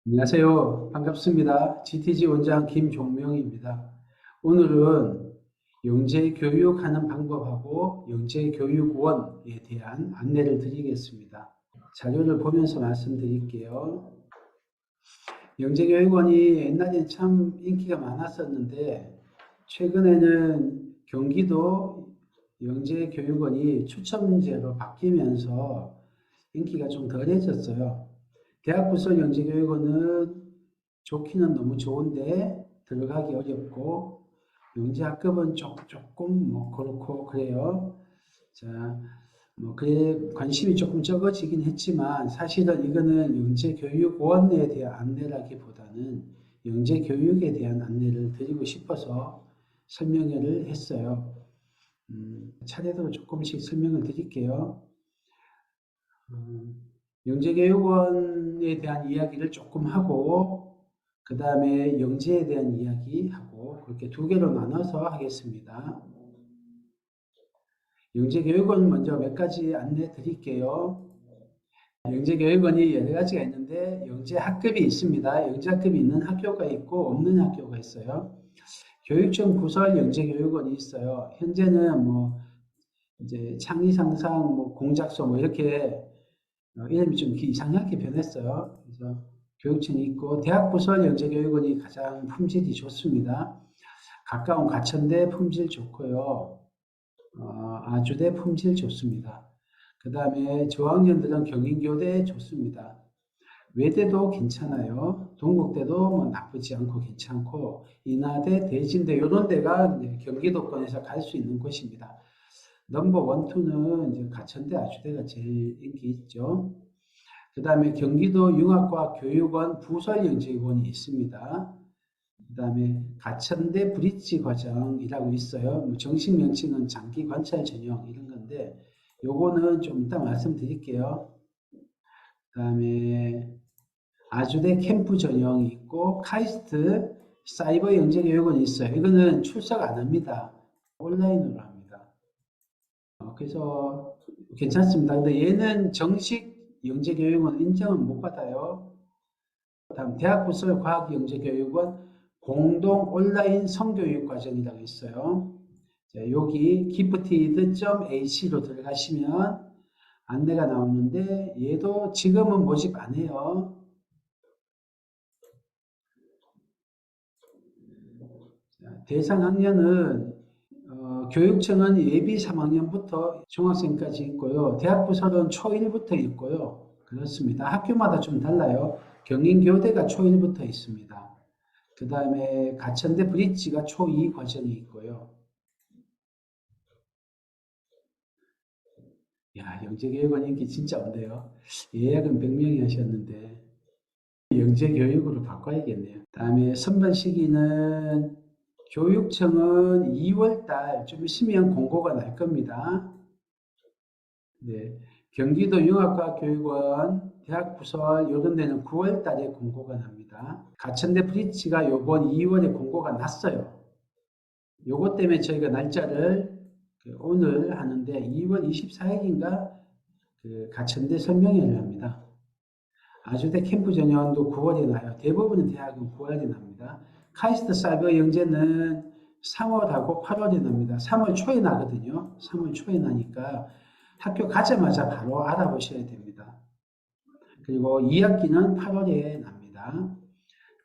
안녕하세요. 반갑습니다. GTG 원장 김종명입니다. 오늘은 영재 교육하는 방법하고 영재 교육원에 대한 안내를 드리겠습니다. 자료를 보면서 말씀드릴게요. 영재 교육원이 옛날에 참 인기가 많았었는데 최근에는 경기도 영재 교육원이 추첨제로 바뀌면서 인기가 좀 덜해졌어요. 대학 부설 영재교육원은 좋기는 너무 좋은데 들어가기 어렵고 영재학급은 조금 뭐 그렇고 그래요. 자, 뭐 그에 관심이 조금 적어지긴 했지만 사실은 이거는 영재교육원에 대한 안내라기보다는 영재교육에 대한 안내를 드리고 싶어서 설명을 했어요. 차례대로 조금씩 설명을 드릴게요. 영재교육원에 대한 이야기를 조금 하고 그 다음에 영재에 대한 이야기하고 그렇게 두 개로 나눠서 하겠습니다. 영재교육원 먼저 몇 가지 안내 드릴게요. 영재교육원이 여러 가지가 있는데 영재학급이 있습니다. 영재학급이 있는 학교가 있고 없는 학교가 있어요. 교육청 부설 영재교육원이 있어요. 현재는 뭐 이제 창의상상, 뭐 공작소 뭐 이렇게 이름이 좀 이상하게 변했어요. 그래서 교육청이 있고 대학 부설 영재교육원이 가장 품질이 좋습니다. 가까운 가천대 품질 좋고요. 아주대 품질 좋습니다. 그 다음에 저학년들은 경인교대 좋습니다. 외대도 괜찮아요. 동국대도 뭐 나쁘지 않고 괜찮고 인하대, 대진대 이런 데가 경기도권에서 갈 수 있는 곳입니다. 넘버 원, 투는 이제 가천대, 아주대가 제일 인기 있죠. 그 다음에 경기도 융합과학교육원 부설영재원이 있습니다. 그 다음에 가천대 브릿지 과정이라고 있어요. 뭐 정식 명칭은 장기 관찰 전형 이런 건데 요거는 좀 이따 말씀드릴게요. 그 다음에 아주대 캠프 전형이 있고 카이스트 사이버 영재교육원이 있어요. 이거는 출석 안 합니다. 온라인으로 합니다. 그래서 괜찮습니다. 근데 얘는 정식 영재교육원 인정은 못 받아요. 다음 대학부설 과학영재교육원 공동 온라인 성교육 과정이라고 있어요. 자, 여기 gifted.ac로 들어가시면 안내가 나오는데 얘도 지금은 모집 안 해요. 자, 대상 학년은 교육청은 예비 3학년부터 중학생까지 있고요. 대학부설은 초1부터 있고요. 그렇습니다. 학교마다 좀 달라요. 경인교대가 초1부터 있습니다. 그 다음에 가천대 브릿지가 초2 과정이 있고요. 야, 영재교육원 인기 진짜 없네요. 예약은 100명이 하셨는데 영재교육으로 바꿔야겠네요. 다음에 선발 시기는 교육청은 2월달 좀 있으면 공고가 날 겁니다. 네, 경기도 융합과학교육원 대학부설 이런 데는 9월 달에 공고가 납니다. 가천대 브릿지가 요번 2월에 공고가 났어요. 요것 때문에 저희가 날짜를 오늘 하는데 2월 24일인가 그 가천대 설명회를 합니다. 아주대 캠프 전형도 9월에 나요. 대부분의 대학은 9월에 납니다. 카이스트 사이버 영재는 3월하고 8월에 납니다. 3월 초에 나거든요. 3월 초에 나니까 학교 가자마자 바로 알아보셔야 됩니다. 그리고 2학기는 8월에 납니다.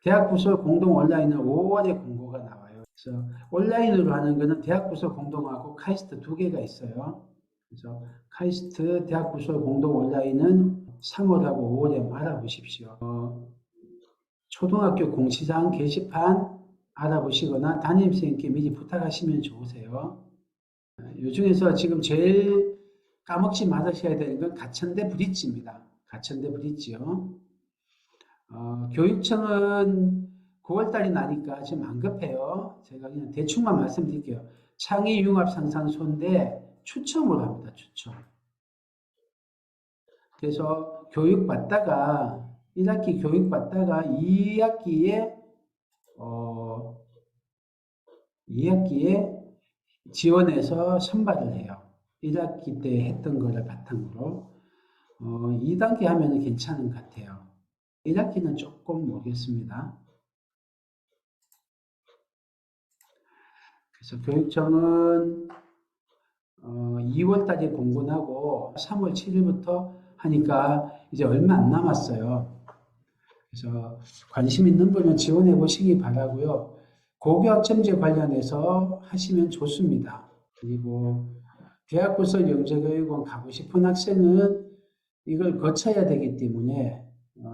대학 부설 공동 온라인은 5월에 공고가 나와요. 그래서 온라인으로 하는 거는 대학 부설 공동하고 카이스트 두 개가 있어요. 그래서 카이스트 대학 부설 공동 온라인은 3월하고 5월에 알아보십시오. 초등학교 공지사항 게시판 알아보시거나 담임선생님께 미리 부탁하시면 좋으세요. 이 중에서 지금 제일 까먹지 말으셔야 되는 건 가천대 브릿지입니다. 가천대 브릿지요. 교육청은 9월달이 나니까 지금 안 급해요. 제가 그냥 대충만 말씀드릴게요. 창의융합상상소인데 추첨을 합니다. 추첨. 그래서 교육받다가 1학기 교육받다가 2학기에 지원해서 선발을 해요. 1학기 때 했던 거를 바탕으로 2단계 하면 괜찮은 것 같아요. 1학기는 조금 모르겠습니다. 그래서 교육청은 2월 달에 공고나고 3월 7일부터 하니까 이제 얼마 안 남았어요. 그래서 관심 있는 분은 지원해 보시기 바라고요. 고교학점제 관련해서 하시면 좋습니다. 그리고 대학부설 영재교육원 가고 싶은 학생은 이걸 거쳐야 되기 때문에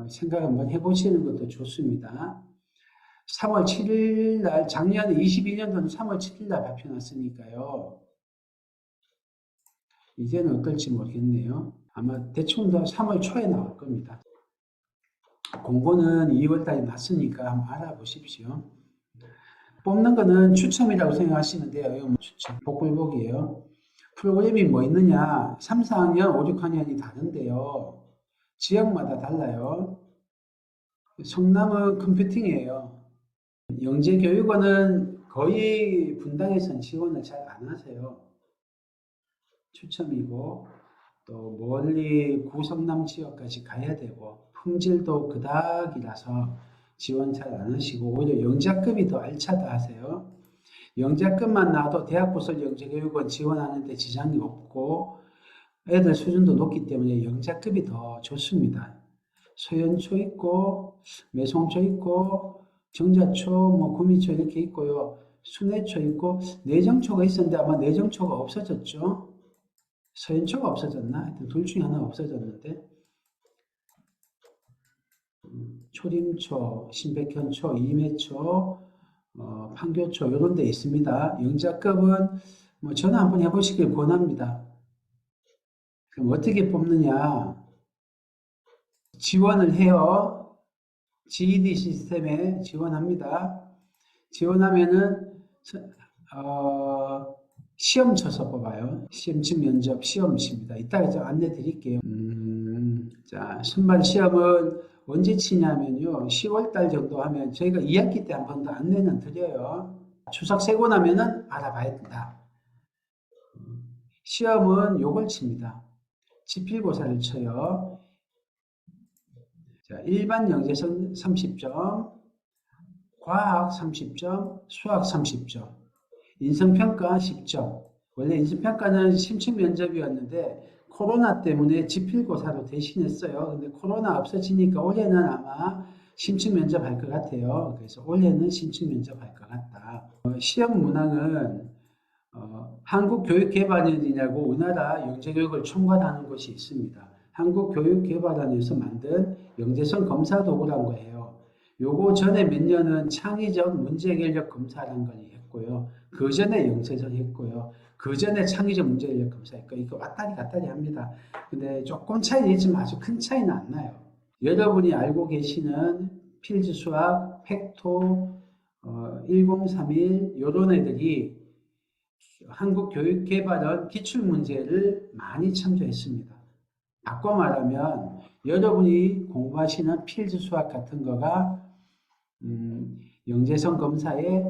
생각 한번 해보시는 것도 좋습니다. 3월 7일 날, 작년에 22년도는 3월 7일 날 발표 났으니까요. 이제는 어떨지 모르겠네요. 아마 대충 더 3월 초에 나올 겁니다. 공고는 2월 달에 났으니까 한번 알아보십시오. 뽑는 거는 추첨이라고 생각하시면 돼요. 이거 추첨, 복불복이에요. 프로그램이 뭐 있느냐? 3, 4학년, 5, 6학년이 다른데요. 지역마다 달라요. 성남은 컴퓨팅이에요. 영재교육원은 거의 분당에선 지원을 잘 안 하세요. 추첨이고 또 멀리 구성남 지역까지 가야 되고 품질도 그닥이라서 지원 잘 안 하시고 오히려 영재학급이 더 알차다 하세요. 영재학급만 나와도 대학부설 영재교육원 지원하는데 지장이 없고 애들 수준도 높기 때문에 영재학급이 더 좋습니다. 소연초 있고 매송초 있고 정자초, 구미초 이렇게 있고요. 순회초 있고 내정초가 있었는데 아마 내정초가 없어졌죠. 서연초가 없어졌나? 하여튼 둘 중에 하나 없어졌는데 초림초, 신백현초, 이매초, 판교초 이런 데 있습니다. 영재학급은 전화 한번 해보시길 권합니다. 그럼 어떻게 뽑느냐? 지원을 해요. GED 시스템에 지원합니다. 지원하면은 시험 쳐서 뽑아요. 시험치 면접 시험 칩니다. 이따가 좀 안내 드릴게요. 자, 선발 시험은 언제 치냐면요. 10월달 정도 하면 저희가 2학기 때 한 번 더 안내는 드려요. 추석 세고 나면은 알아봐야 된다. 시험은 요걸 칩니다. 지필고사를 쳐요. 자, 일반 영재성 30점, 과학 30점, 수학 30점, 인성평가 10점. 원래 인성평가는 심층 면접이었는데 코로나 때문에 지필고사로 대신했어요. 근데 코로나 없어지니까 올해는 아마 심층 면접 할 것 같아요. 그래서 올해는 심층 면접 할 것 같다. 시험 문항은 한국교육개발원이라고 우리나라 영재교육을 총괄하는 곳이 있습니다. 한국교육개발원에서 만든 영재성 검사 도구란 거예요. 요거 전에 몇 년은 창의적 문제해결력 검사라는 걸 했고요. 그 전에 영재성 했고요. 그 전에 창의적 문제해결력 검사 했고 이거 왔다리 갔다리 합니다. 근데 조금 차이는 있지만 아주 큰 차이는 안 나요. 여러분이 알고 계시는 필즈 수학, 팩토, 1031 이런 애들이 한국교육개발원 기출문제를 많이 참조했습니다. 바꿔 말하면 여러분이 공부하시는 필즈 수학 같은 거가 영재성 검사에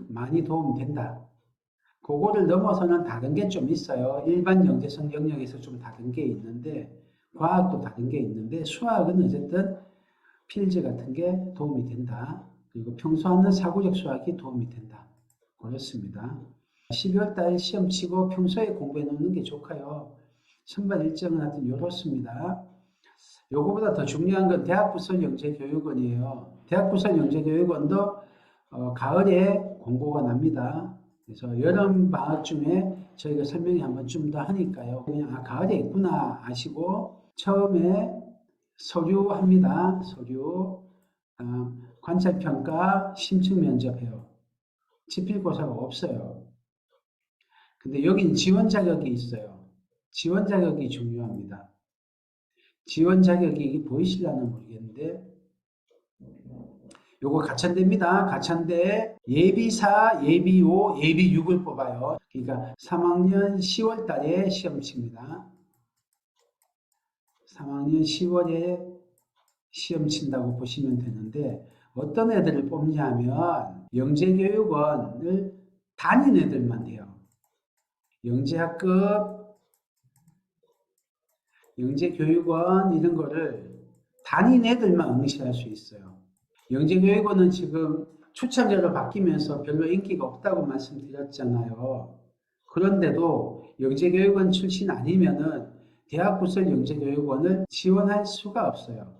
많이 도움된다. 그거를 넘어서는 다른 게 좀 있어요. 일반 영재성 영역에서 좀 다른 게 있는데 과학도 다른 게 있는데 수학은 어쨌든 필즈 같은 게 도움이 된다. 그리고 평소 하는 사고력 수학이 도움이 된다. 그렇습니다. 12월 달 시험 치고 평소에 공부해 놓는 게 좋고요. 선발 일정은 하여튼 이렇습니다. 요거보다 더 중요한 건 대학부설 영재교육원이에요. 대학부설 영재교육원도 가을에 공고가 납니다. 그래서 여름 방학 중에 저희가 설명이 한번 좀 더 하니까요. 그냥 가을에 있구나 아시고 처음에 서류 합니다. 서류 관찰평가 심층 면접해요. 지필고사가 없어요. 근데 여긴 지원 자격이 있어요. 지원 자격이 중요합니다. 지원 자격이 보이시려나 모르겠는데 요거 가천대입니다. 가천대 예비4, 예비5, 예비6을 뽑아요. 그러니까 3학년 10월 달에 시험 칩니다. 3학년 10월에 시험 친다고 보시면 되는데 어떤 애들을 뽑냐면 영재교육원을 다닌 애들만 해요. 영재학급, 영재교육원 이런 거를 단인 애들만 응시할 수 있어요. 영재교육원은 지금 추천자로 바뀌면서 별로 인기가 없다고 말씀드렸잖아요. 그런데도 영재교육원 출신 아니면은 대학부설 영재교육원을 지원할 수가 없어요.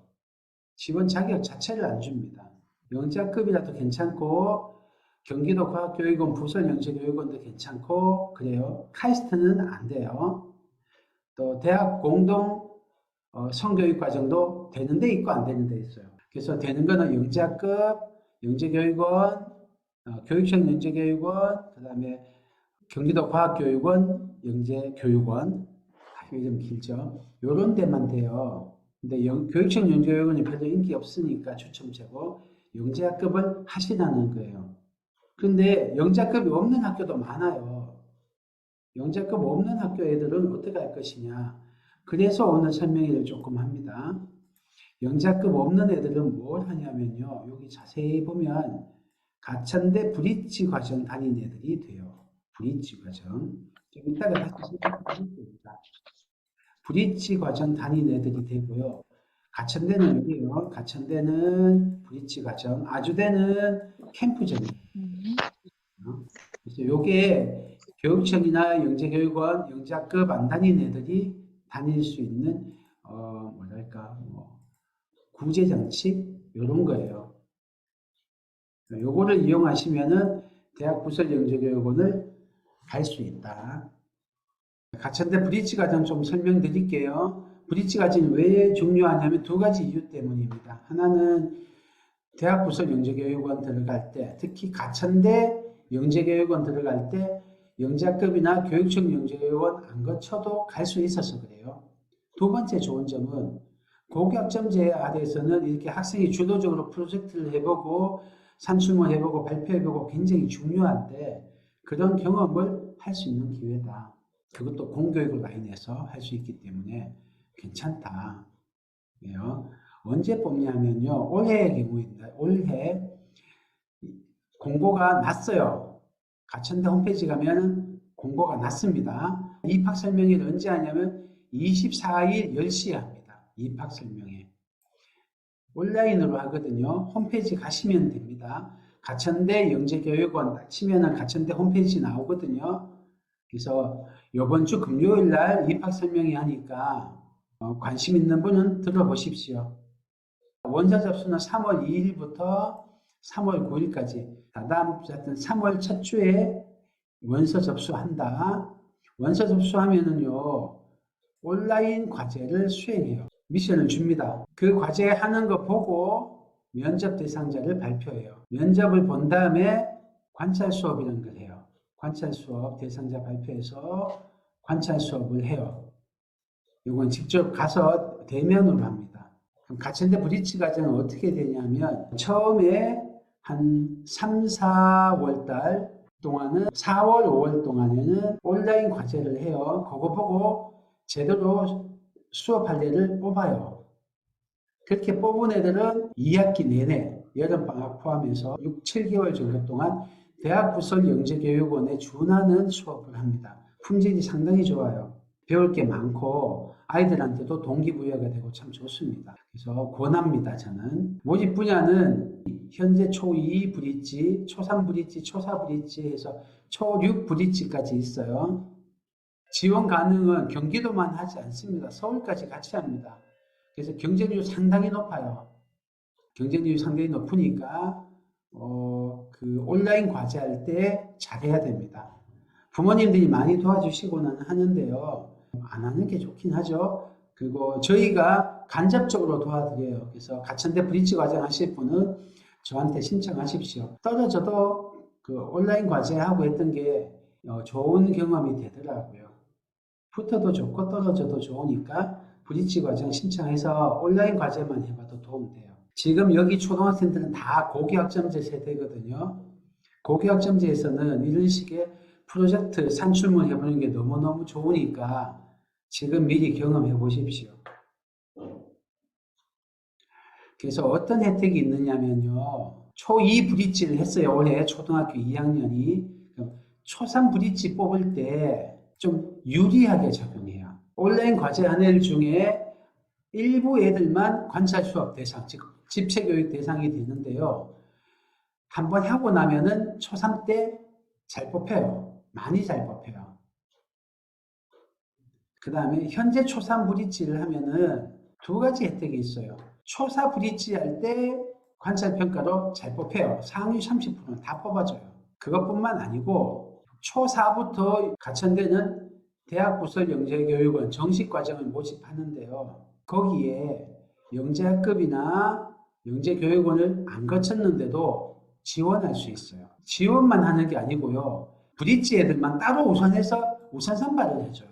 지원 자격 자체를 안 줍니다. 영재학급이라도 괜찮고 경기도 과학교육원 부설 영재교육원도 괜찮고 그래요. 카이스트는 안 돼요. 또 대학 공동 성교육과정도 되는 데 있고 안 되는 데 있어요. 그래서 되는 거는 영재학급, 영재교육원, 교육청 영재교육원, 그 다음에 경기도 과학교육원, 영재교육원, 이름 길죠. 요런 데만 돼요. 근데 교육청 영재교육원이 별로 인기 없으니까 추첨제고 영재학급을 하시라는 거예요. 그런데 영재학급이 없는 학교도 많아요. 영재학급 없는 학교 애들은 어떻게 할 것이냐. 그래서 오늘 설명회를 조금 합니다. 영재학급 없는 애들은 뭘 하냐면요. 여기 자세히 보면 가천대 브릿지 과정 다닌 애들이 돼요. 브릿지 과정. 좀 이따가 다시 설명드리겠습니다. 브릿지 과정 다닌 애들이 되고요. 가천대는 여기요. 가천대는 브릿지 과정, 아주대는 캠프전이에요. 그래서 요게 교육청이나 영재교육원, 영재학급 안 다닌 애들이 다닐 수 있는 뭐랄까 구제장치 이런 거예요. 요거를 이용하시면은 대학 부설 영재교육원을 갈 수 있다. 가천대 브릿지 과정 좀 설명드릴게요. 브릿지 과정이 왜 중요하냐면 두 가지 이유 때문입니다. 하나는 대학 부설 영재교육원 들어갈 때, 특히 가천대 영재교육원 들어갈 때 영재학급이나 교육청 영재교육원 안 거쳐도 갈 수 있어서 그래요. 두 번째 좋은 점은 고교학점제 아래에서는 이렇게 학생이 주도적으로 프로젝트를 해보고 산출물 해보고 발표해보고 굉장히 중요한데 그런 경험을 할 수 있는 기회다. 그것도 공교육을 라인에서 할 수 있기 때문에 괜찮다. 예요. 언제 뽑냐면요. 올해의 경우입니다. 올해 공고가 났어요. 가천대 홈페이지 가면 공고가 났습니다. 입학 설명회를 언제 하냐면 24일 10시에 합니다. 입학 설명회. 온라인으로 하거든요. 홈페이지 가시면 됩니다. 가천대 영재교육원 치면은 가천대 홈페이지 나오거든요. 그래서 이번 주 금요일 날 입학 설명회 하니까 관심 있는 분은 들어보십시오. 원서 접수는 3월 2일부터 3월 9일까지 다음 3월 첫 주에 원서 접수한다. 원서 접수하면은요 온라인 과제를 수행해요. 미션을 줍니다. 그 과제 하는 거 보고 면접 대상자를 발표해요. 면접을 본 다음에 관찰 수업이라는 걸 해요. 관찰 수업 대상자 발표해서 관찰 수업을 해요. 이건 직접 가서 대면으로 합니다. 그럼 가천대 브릿지 과정은 어떻게 되냐면 처음에 한 3, 4월 달 동안은 4월, 5월 동안에는 온라인 과제를 해요. 그거 보고 제대로 수업할 애를 뽑아요. 그렇게 뽑은 애들은 2학기 내내 여름방학 포함해서 6, 7개월 정도 동안 대학 부설 영재교육원에 준하는 수업을 합니다. 품질이 상당히 좋아요. 배울 게 많고 아이들한테도 동기부여가 되고 참 좋습니다. 그래서 권합니다. 저는. 모집 분야는 현재 초2 브릿지, 초3 브릿지, 초4 브릿지 해서 초6 브릿지까지 있어요. 지원 가능은 경기도만 하지 않습니다. 서울까지 같이 합니다. 그래서 경쟁률이 상당히 높아요. 경쟁률이 상당히 높으니까 그 온라인 과제할 때 잘해야 됩니다. 부모님들이 많이 도와주시고는 하는데요. 안 하는 게 좋긴 하죠. 그리고 저희가 간접적으로 도와드려요. 그래서 가천대 브릿지 과정 하실 분은 저한테 신청하십시오. 떨어져도 그 온라인 과제하고 했던 게 좋은 경험이 되더라고요. 붙어도 좋고 떨어져도 좋으니까 브릿지 과정 신청해서 온라인 과제만 해봐도 도움돼요. 지금 여기 초등학생들은 다 고교학점제 세대거든요. 고교학점제에서는 이런 식의 프로젝트 산출물 해보는 게 너무너무 좋으니까 지금 미리 경험해 보십시오. 그래서 어떤 혜택이 있느냐면요. 초2 브릿지를 했어요. 올해 초등학교 2학년이. 초3 브릿지 뽑을 때 좀 유리하게 적용해요. 온라인 과제 한 애 중에 일부 애들만 관찰 수업 대상, 즉 집체교육 대상이 되는데요. 한번 하고 나면은 초3 때 잘 뽑혀요. 많이 잘 뽑혀요. 그 다음에 현재 초3 브릿지를 하면은 두 가지 혜택이 있어요. 초4 브릿지 할 때 관찰평가로 잘 뽑혀요. 상위 30%는 다 뽑아줘요. 그것뿐만 아니고 초4부터 가천대는 대학부설 영재교육원 정식 과정을 모집하는데요. 거기에 영재학급이나 영재교육원을 안 거쳤는데도 지원할 수 있어요. 지원만 하는 게 아니고요. 브릿지 애들만 따로 우선해서 우선 선발을 해줘요.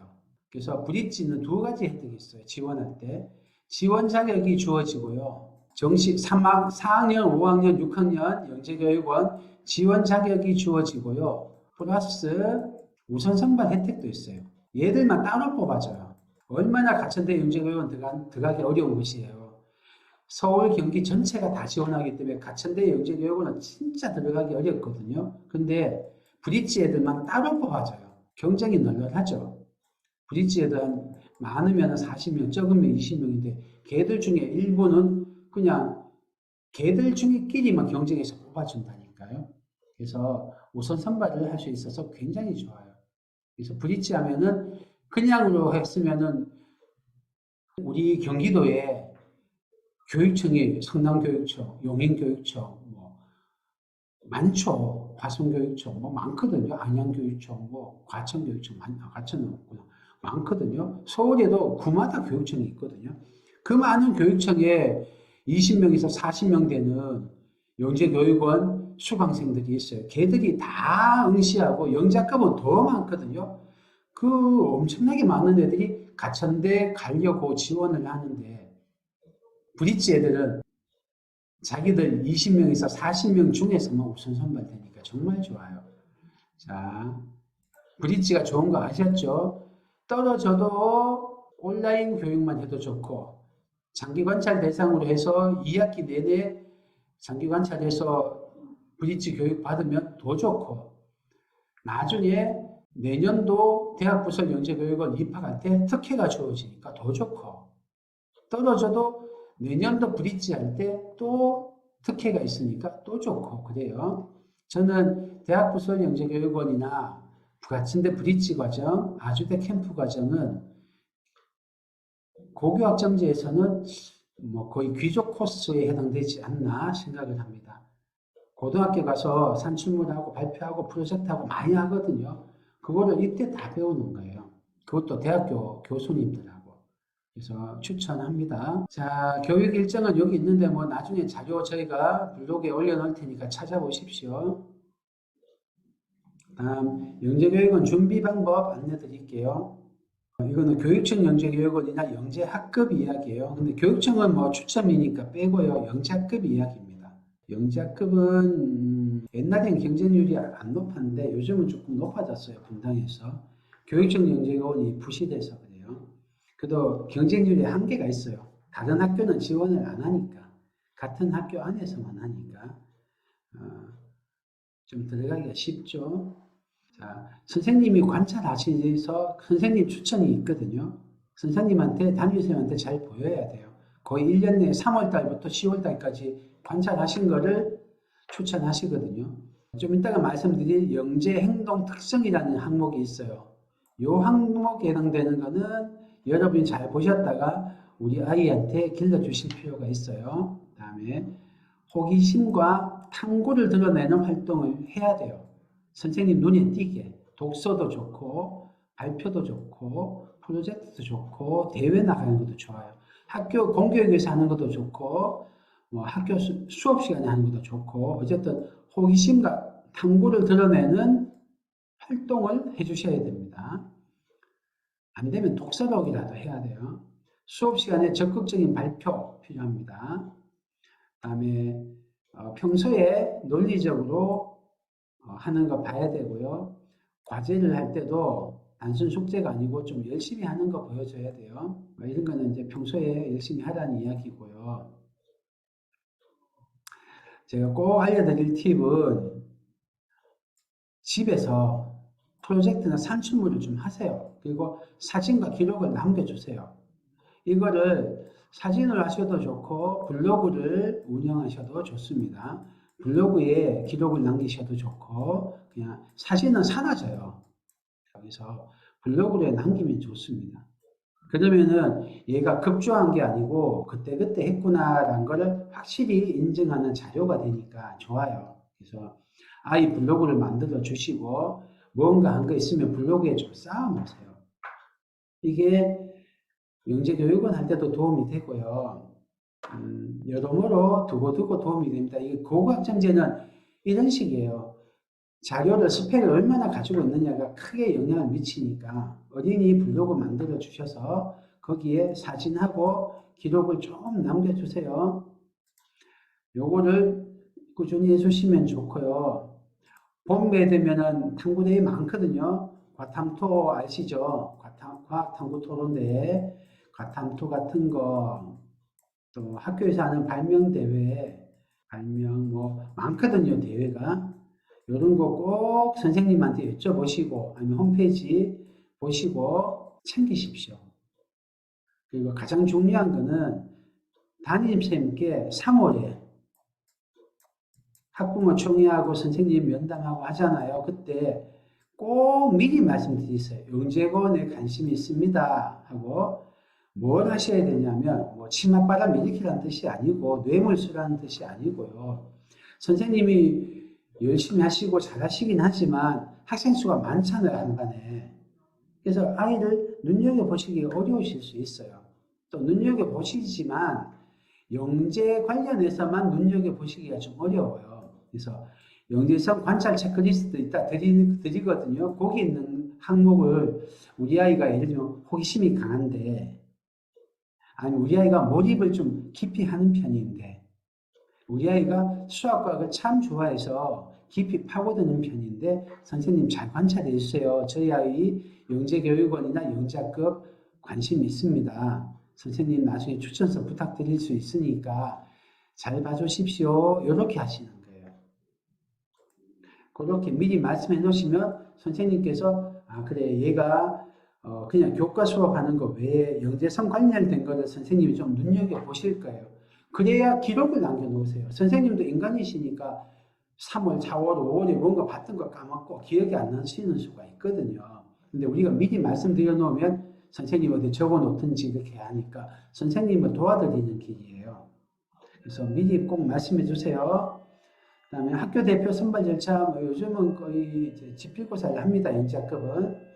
그래서 브릿지는 두 가지 혜택이 있어요. 지원할 때. 지원 자격이 주어지고요. 정식 4학년, 5학년, 6학년 영재교육원 지원 자격이 주어지고요. 플러스 우선 선발 혜택도 있어요. 얘들만 따로 뽑아줘요. 얼마나 가천대 영재교육원 들어가기 어려운 것이에요. 서울, 경기 전체가 다 지원하기 때문에 가천대 영재교육원은 진짜 들어가기 어렵거든요. 근데 브릿지 애들만 따로 뽑아줘요. 경쟁이 널널하죠. 브릿지 애들 많으면 40명, 적으면 20명인데 걔들 중에 일부는 그냥 걔들 중에끼리만 경쟁해서 뽑아준다니까요. 그래서 우선 선발을 할 수 있어서 굉장히 좋아요. 그래서 브릿지 하면은 그냥으로 했으면은 우리 경기도에 교육청이 성남교육청, 용인교육청, 뭐 많죠. 화성교육청 뭐 많거든요. 안양교육청, 뭐 과천교육청, 과천은 없구나. 많거든요. 서울에도 구마다 교육청이 있거든요. 그 많은 교육청에 20명에서 40명 되는 영재교육원 수강생들이 있어요. 걔들이 다 응시하고 영재학급은 더 많거든요. 그 엄청나게 많은 애들이 가천대 가려고 지원을 하는데 브릿지 애들은 자기들 20명에서 40명 중에서만 우선 선발되니까 정말 좋아요. 자, 브릿지가 좋은 거 아셨죠? 떨어져도 온라인 교육만 해도 좋고 장기 관찰 대상으로 해서 2학기 내내 장기 관찰해서 브릿지 교육 받으면 더 좋고 나중에 내년도 대학부설 영재교육원 입학할 때 특혜가 주어지니까 더 좋고 떨어져도 내년도 브릿지 할 때 또 특혜가 있으니까 또 좋고 그래요. 저는 대학부설 영재교육원이나 가천대 브릿지 과정, 아주대 캠프 과정은 고교학점제에서는 뭐 거의 귀족 코스에 해당되지 않나 생각을 합니다. 고등학교 가서 산출물하고 발표하고 프로젝트하고 많이 하거든요. 그거를 이때 다 배우는 거예요. 그것도 대학교 교수님들하고. 그래서 추천합니다. 자, 교육 일정은 여기 있는데 뭐 나중에 자료 저희가 블로그에 올려놓을 테니까 찾아보십시오. 다음 영재교육원 준비 방법 안내 드릴게요. 이거는 교육청 영재교육원이나 영재학급 이야기예요. 근데 교육청은 뭐 추첨이니까 빼고요. 영재학급 이야기입니다. 영재학급은 옛날엔 경쟁률이 안 높았는데 요즘은 조금 높아졌어요. 분당에서. 교육청 영재교육원이 부실해서 그래요. 그래도 경쟁률에 한계가 있어요. 다른 학교는 지원을 안 하니까. 같은 학교 안에서만 하니까 좀 들어가기가 쉽죠. 자, 선생님이 관찰하시면서 선생님 추천이 있거든요. 선생님한테, 담임선생님한테 잘 보여야 돼요. 거의 1년 내에 3월 달부터 10월 달까지 관찰하신 거를 추천하시거든요. 좀 이따가 말씀드릴 영재 행동 특성이라는 항목이 있어요. 이 항목에 해당되는 거는 여러분이 잘 보셨다가 우리 아이한테 길러주실 필요가 있어요. 그 다음에 호기심과 탐구를 드러내는 활동을 해야 돼요. 선생님 눈에 띄게 독서도 좋고 발표도 좋고 프로젝트도 좋고 대회 나가는 것도 좋아요. 학교 공교육에서 하는 것도 좋고 뭐 학교 수업 시간에 하는 것도 좋고 어쨌든 호기심과 탐구를 드러내는 활동을 해주셔야 됩니다. 안 되면 독서록이라도 해야 돼요. 수업 시간에 적극적인 발표 필요합니다. 그다음에 평소에 논리적으로 하는 거 봐야 되고요. 과제를 할 때도 단순 숙제가 아니고 좀 열심히 하는 거 보여줘야 돼요. 이런 거는 이제 평소에 열심히 하라는 이야기고요. 제가 꼭 알려드릴 팁은 집에서 프로젝트나 산출물을 좀 하세요. 그리고 사진과 기록을 남겨주세요. 이거를 사진을 하셔도 좋고 블로그를 운영하셔도 좋습니다. 블로그에 기록을 남기셔도 좋고 그냥 사진은 사라져요. 그래서 블로그에 남기면 좋습니다. 그러면은 얘가 급조한 게 아니고 그때그때 했구나라는 거를 확실히 인증하는 자료가 되니까 좋아요. 그래서 아이 블로그를 만들어 주시고 뭔가 한 거 있으면 블로그에 좀 쌓아 놓으세요. 이게 영재교육원 할 때도 도움이 되고요. 여러모로 두고두고 도움이 됩니다. 이게 고교학점제는 이런 식이에요. 자료를 스펙을 얼마나 가지고 있느냐가 크게 영향을 미치니까 어린이 블로그 만들어 주셔서 거기에 사진하고 기록을 좀 남겨주세요. 요거를 꾸준히 해주시면 좋고요. 봄에 되면은 탐구대회 많거든요. 과탐토 아시죠? 과학탐구 토론대회, 과탐토 같은 거, 또 학교에서 하는 발명대회, 발명 뭐 많거든요, 대회가. 이런 거 꼭 선생님한테 여쭤보시고 아니면 홈페이지 보시고 챙기십시오. 그리고 가장 중요한 거는 담임쌤께 3월에 학부모 총회하고 선생님 면담하고 하잖아요. 그때 꼭 미리 말씀드리세요. 영재고에 관심이 있습니다 하고 뭘 하셔야 되냐면 뭐 치맛바람 일으키라는 뜻이 아니고 뇌물수라는 뜻이 아니고요. 선생님이 열심히 하시고 잘하시긴 하지만 학생 수가 많잖아요, 한 반에. 그래서 아이를 눈여겨보시기 어려우실 수 있어요. 또 눈여겨보시지만 영재 관련해서만 눈여겨보시기가 좀 어려워요. 그래서 영재성 관찰 체크리스트 이따 드리거든요. 거기 있는 항목을 우리 아이가 예를 들면 호기심이 강한데 아니 우리 아이가 몰입을 좀 깊이 하는 편인데 우리 아이가 수학과학을 참 좋아해서 깊이 파고드는 편인데 선생님 잘 관찰해 주세요. 저희 아이 영재교육원이나 영재학급 관심 있습니다. 선생님 나중에 추천서 부탁드릴 수 있으니까 잘 봐주십시오. 이렇게 하시는 거예요. 그렇게 미리 말씀해 놓으시면 선생님께서 아 그래 얘가 그냥 교과 수업하는 거 외에 영재성 관련된 거를 선생님이 좀 눈여겨보실 거예요. 그래야 기록을 남겨놓으세요. 선생님도 인간이시니까 3월, 4월, 5월에 뭔가 봤던 거 까먹고 기억이 안 나시는 수가 있거든요. 근데 우리가 미리 말씀드려 놓으면 선생님 어디 적어 놓든지 이렇게 하니까 선생님을 도와드리는 길이에요. 그래서 미리 꼭 말씀해 주세요. 그 다음에 학교 대표 선발 절차, 뭐 요즘은 거의 이제 지필고사를 합니다. 영재학급은.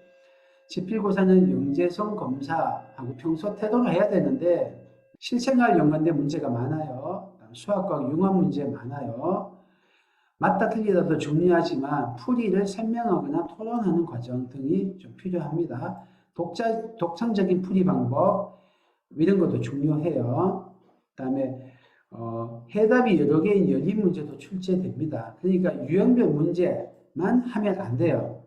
지필고사는 영재성 검사하고 평소 태도를 해야 되는데 실생활 연관된 문제가 많아요. 수학과 융합 문제 많아요. 맞다 틀리다도 중요하지만 풀이를 설명하거나 토론하는 과정 등이 좀 필요합니다. 독창적인 풀이 방법 이런 것도 중요해요. 그 다음에 해답이 여러 개인 열린 문제도 출제됩니다. 그러니까 유형별 문제만 하면 안 돼요.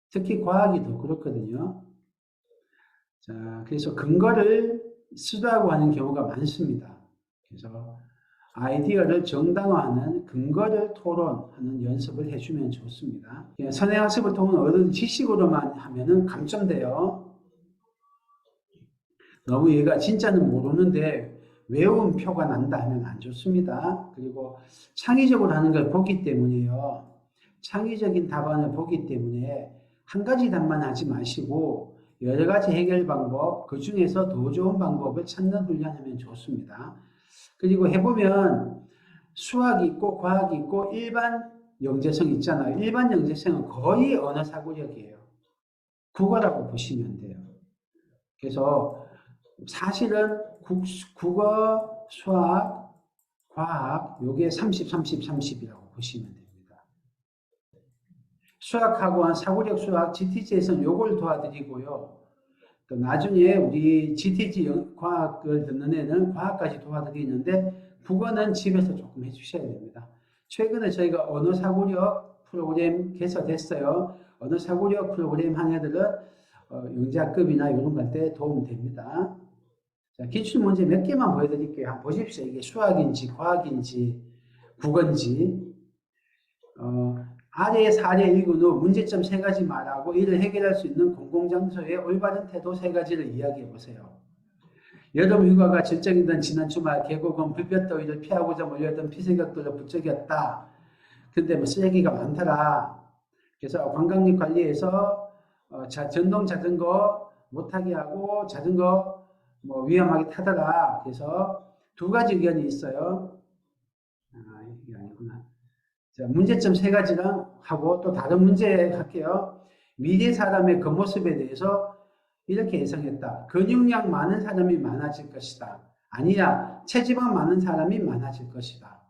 특히 과학이 더 그렇거든요. 자, 그래서 근거를 쓰라고 하는 경우가 많습니다. 그래서 아이디어를 정당화하는 근거를 토론하는 연습을 해주면 좋습니다. 선행학습을 통한 얻은 지식으로만 하면은 감점돼요. 너무 얘가 진짜는 모르는데 외운 표가 난다 하면 안 좋습니다. 그리고 창의적으로 하는 걸 보기 때문에요. 창의적인 답안을 보기 때문에 한 가지 답만 하지 마시고 여러 가지 해결 방법, 그 중에서 더 좋은 방법을 찾는 훈련하면 좋습니다. 그리고 해보면 수학이 있고 과학이 있고 일반 영재성 있잖아요. 일반 영재성은 거의 언어 사고력이에요. 국어라고 보시면 돼요. 그래서 사실은 국어, 수학, 과학 요게 30, 30, 30이라고 보시면 됩니다. 수학학원, 사고력 수학, GTG에서는 요걸 도와드리고요. 또 나중에 우리 GTG 과학을 듣는 애는 과학까지 도와드리는데 국어는 집에서 조금 해주셔야 됩니다. 최근에 저희가 언어사고력 프로그램 개설했어요. 언어사고력 프로그램 한 애들은 영재학급이나 이런 거 할 때 도움 됩니다. 자, 기출문제 몇 개만 보여드릴게요. 한번 보십시오. 이게 수학인지 과학인지 국어인지 아래의 사례 읽은 후 문제점 3가지 말하고 이를 해결할 수 있는 공공장소의 올바른 태도 3가지를 이야기해 보세요. 여름 휴가가 절정이던 지난 주말 계곡은 불볕더위를 피하고자 몰려던 피서객들로 부쩍였다. 근데 뭐 쓰레기가 많더라. 그래서 관광객 관리에서 전동 자전거 못타게 하고 자전거 뭐 위험하게 타더라. 그래서 두 가지 의견이 있어요. 이게 아니구나. 자, 문제점 세 가지랑 하고 또 다른 문제 할게요. 미래 사람의 겉모습에 대해서 이렇게 예상했다. 근육량 많은 사람이 많아질 것이다. 아니야. 체지방 많은 사람이 많아질 것이다.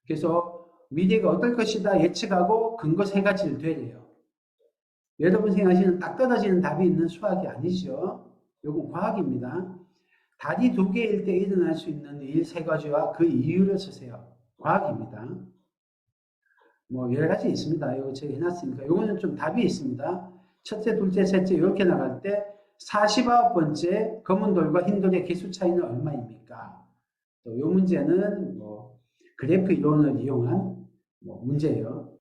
그래서 미래가 어떨 것이다 예측하고 근거 세 가지를 되래요. 여러분 생각하시는 딱 떨어지는 답이 있는 수학이 아니죠. 이건 과학입니다. 다리 두 개일 때 일어날 수 있는 일 세 가지와 그 이유를 쓰세요. 과학입니다. 뭐 여러 가지 있습니다. 이거 제가 해놨으니까 이거는 좀 답이 있습니다. 첫째, 둘째, 셋째 이렇게 나갈 때 49번째 검은 돌과 흰 돌의 개수 차이는 얼마입니까? 또 이 문제는 뭐 그래프 이론을 이용한 문제예요.